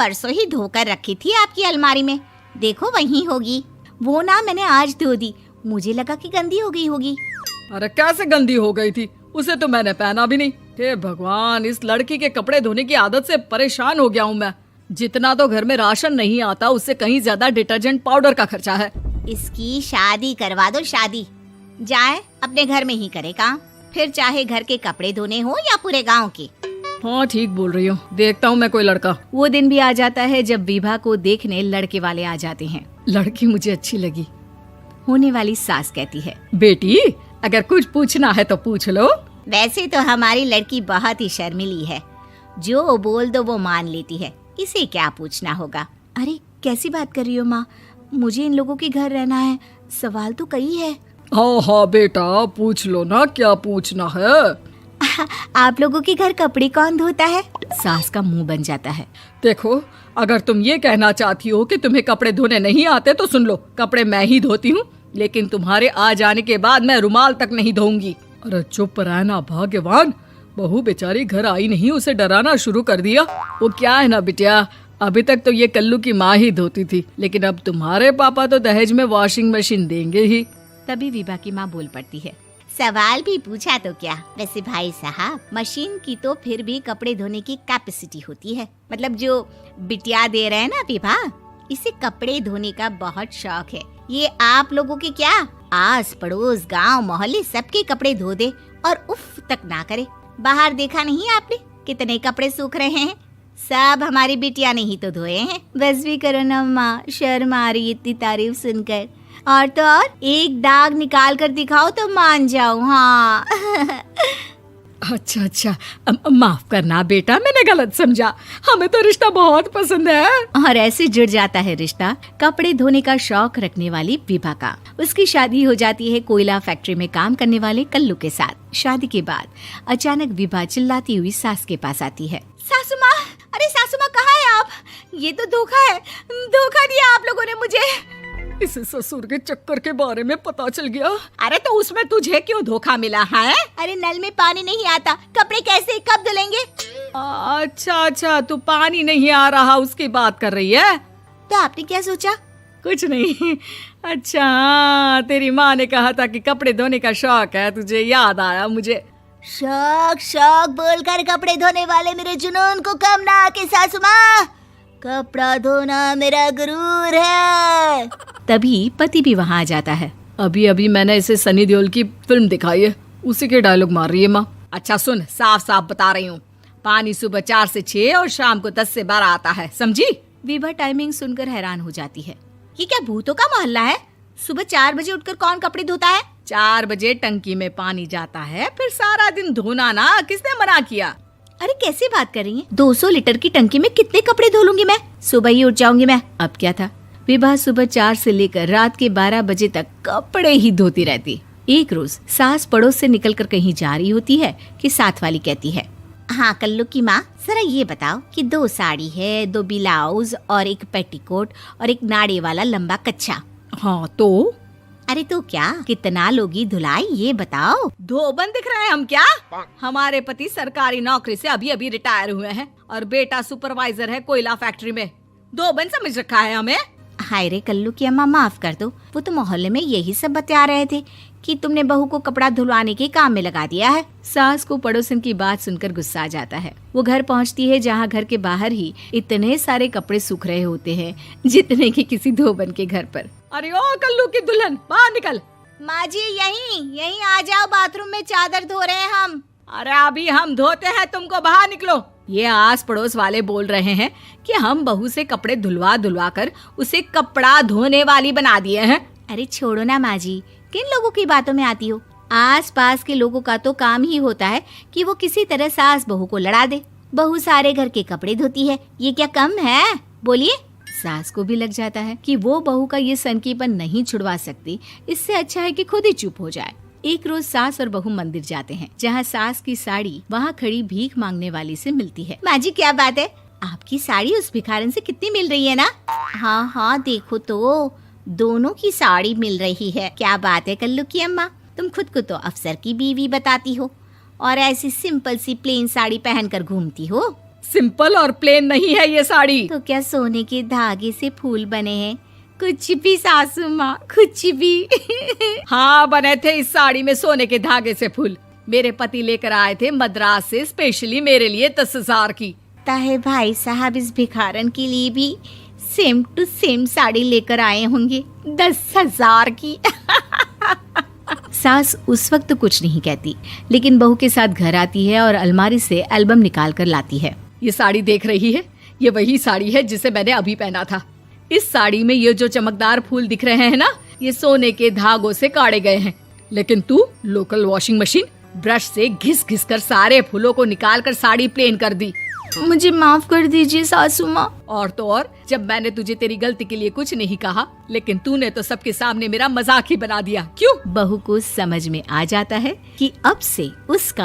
परसों ही धोकर रखी थी आपकी अलमारी में, देखो वहीं होगी। वो ना मैंने आज धो दी, मुझे लगा कि गंदी हो गई होगी। अरे कैसे गंदी हो गई थी, उसे तो मैंने पहना भी नहीं। हे भगवान, इस लड़की के कपड़े धोने की आदत से परेशान हो गया हूँ मैं। जितना तो घर में राशन नहीं आता उससे कहीं ज्यादा डिटर्जेंट पाउडर का खर्चा है। इसकी शादी करवा दो, शादी। जाए अपने घर में ही करे काम, फिर चाहे घर के कपड़े धोने हो या पूरे गांव के। हाँ ठीक बोल रही हूँ, देखता हूँ मैं कोई लड़का। वो दिन भी आ जाता है जब विभा को देखने लड़के वाले आ जाते हैं। लड़की मुझे अच्छी लगी। होने वाली सास कहती है, बेटी अगर कुछ पूछना है तो पूछ लो। वैसे तो हमारी लड़की बहुत ही शर्मीली है, जो बोल दो वो मान लेती है, इसे क्या पूछना होगा। अरे कैसी बात कर रही हो माँ, मुझे इन लोगों के घर रहना है, सवाल तो कई है। हाँ हाँ बेटा पूछ लो ना, क्या पूछना है। आप लोगों के घर कपड़े कौन धोता है? सास का मुंह बन जाता है। देखो अगर तुम ये कहना चाहती हो कि तुम्हें कपड़े धोने नहीं आते तो सुन लो, कपड़े मैं ही धोती हूँ, लेकिन तुम्हारे आ जाने के बाद मैं रुमाल तक नहीं धोऊंगी। अरे चुप रहना भाग्यवान, बहू बेचारी घर आई नहीं, उसे डराना शुरू कर दिया। वो क्या है ना बिटिया, अभी तक तो ये कल्लू की माँ ही धोती थी, लेकिन अब तुम्हारे पापा तो दहेज में वॉशिंग मशीन देंगे ही। तभी विभा की माँ बोल पड़ती है, सवाल भी पूछा तो क्या। वैसे भाई साहब, मशीन की तो फिर भी कपड़े धोने की कैपेसिटी होती है। मतलब जो बिटिया दे रहे हैं ना विभा, इसे कपड़े धोने का बहुत शौक है। ये आप लोगों के क्या, आस पड़ोस गांव मोहल्ले सबके कपड़े धो दे और उफ तक ना करे। बाहर देखा नहीं आपने कितने कपड़े सूख रहे हैं, सब हमारी बिटिया ने ही तो धोए हैं। बस भी करो ना माँ, शर्म आ रही इतनी तारीफ सुनकर। और तो और एक दाग निकाल कर दिखाओ तो मान जाऊं। हाँ अच्छा माफ करना बेटा, मैंने गलत समझा, हमें तो रिश्ता बहुत पसंद है। और ऐसे जुड़ जाता है रिश्ता कपड़े धोने का शौक रखने वाली विभा का। उसकी शादी हो जाती है कोयला फैक्ट्री में काम करने वाले कल्लू के साथ। शादी के बाद अचानक विभा चिल्लाती हुई सास के पास आती है। सासू माँ, अरे सासू माँ कहाँ है आप? ये तो धोखा है, धोखा दिया आप लोगों ने मुझे। इसे ससुर के चक्कर के बारे में पता चल गया। अरे तो उसमें तुझे क्यों धोखा मिला है? अरे नल में पानी नहीं आता, कपड़े कैसे कब धुलेंगे? अच्छा तू पानी नहीं आ रहा उसकी बात कर रही है। तो आपने क्या सोचा? कुछ नहीं। अच्छा तेरी माँ ने कहा था कि कपड़े धोने का शौक है तुझे, याद आया मुझे। शौक बोलकर कपड़े धोने वाले मेरे जुनून को कम ना आके सासू माँ, कपड़ा धोना मेरा गुरूर है। तभी पति भी वहाँ आ जाता है। अभी मैंने इसे सनी देओल की फिल्म दिखाई है, उसी के डायलॉग मार रही है माँ। अच्छा सुन, साफ साफ बता रही हूँ, पानी सुबह 4 से 6 और शाम को 10 से 12 आता है, समझी? विभा टाइमिंग सुनकर हैरान हो जाती है। ये क्या भूतों का मोहल्ला है? सुबह 4 बजे उठकर कौन कपड़े धोता है? 4 बजे टंकी में पानी जाता है, फिर सारा दिन धोना ना, किसने मना किया? अरे कैसी बात कर रही हैं? 200 लीटर की टंकी में कितने कपड़े धो लूंगी मैं, सुबह ही उठ जाऊंगी मैं। अब क्या था, विभा सुबह 4 से लेकर रात के 12 बजे तक कपड़े ही धोती रहती। एक रोज सास पड़ोस से निकलकर कहीं जा रही होती है कि साथ वाली कहती है, हाँ कल्लू की माँ, जरा ये बताओ कि 2 साड़ी है, 2 ब्लाउज और एक पेटीकोट और एक नाड़े वाला लंबा कच्छा। हाँ तो? अरे तो क्या, कितना लोगी धुलाई ये बताओ। धोबन दिख रहे हैं हम क्या? हमारे पति सरकारी नौकरी से अभी रिटायर हुए हैं और बेटा सुपरवाइजर है कोयला फैक्ट्री में। धोबन समझ रखा है हमें? हाय रे कल्लू की अम्मा, माफ कर दो, वो तो मोहल्ले में यही सब बता रहे थे कि तुमने बहू को कपड़ा धुलवाने के काम में लगा दिया है। सास को पड़ोसन की बात सुनकर गुस्सा आ जाता है। वो घर पहुंचती है जहां घर के बाहर ही इतने सारे कपड़े सूख रहे होते हैं जितने कि किसी धोबन के घर पर। अरे ओ कल्लू की दुल्हन, बाहर निकल। माँ जी यहीं आ जाओ, बाथरूम में चादर धो रहे हैं हम। अरे अभी हम धोते हैं, तुमको बाहर निकलो। ये आस पड़ोस वाले बोल रहे हैं कि हम बहू से कपड़े धुलवा कर उसे कपड़ा धोने वाली बना दिए हैं। अरे छोड़ो ना माँ जी, किन लोगों की बातों में आती हो? आस पास के लोगों का तो काम ही होता है कि वो किसी तरह सास बहू को लड़ा दे। बहू सारे घर के कपड़े धोती है, ये क्या कम है? बोलिए। सास को भी लग जाता है कि वो बहू का ये सनकीपन नहीं छुड़वा सकती, इससे अच्छा है कि खुद ही चुप हो जाए। एक रोज सास और बहू मंदिर जाते हैं, जहाँ सास की साड़ी वहाँ खड़ी भीख मांगने वाली से मिलती है। माँ जी क्या बात है, आपकी साड़ी उस भिखारन से कितनी मिल रही है ना? हाँ देखो तो दोनों की साड़ी मिल रही है। क्या बात है कल्लू की अम्मा, तुम खुद को तो अफसर की बीवी बताती हो और ऐसी सिंपल सी प्लेन साड़ी पहनकर घूमती हो। सिंपल और प्लेन नहीं है ये साड़ी। तो क्या सोने के धागे से फूल बने हैं? कुछ भी सासू माँ, कुछ भी। हाँ, बने थे इस साड़ी में सोने के धागे से फूल। मेरे पति लेकर आए थे मद्रास से स्पेशली मेरे लिए 10,000 की। ताहे भाई साहब इस भिखारन के लिए भी सेम टू सेम साड़ी लेकर आए होंगे 10,000 की। सास उस वक्त कुछ नहीं कहती, लेकिन बहू के साथ घर आती है और अलमारी से एल्बम निकाल कर लाती है। ये साड़ी देख रही है, ये वही साड़ी है जिसे मैंने अभी पहना था। इस साड़ी में ये जो चमकदार फूल दिख रहे हैं ना, ये सोने के धागों से काटे गए हैं। लेकिन तू लोकल वॉशिंग मशीन ब्रश से घिस घिस कर सारे फूलों को निकाल कर साड़ी प्लेन कर दी। मुझे माफ कर दीजिए सासू माँ। और तो और, जब मैंने तुझे तेरी गलती के लिए कुछ नहीं कहा, लेकिन तूने तो सबके सामने मेरा मजाक ही बना दिया। क्यों? बहू को समझ में आ जाता है कि अब से उसका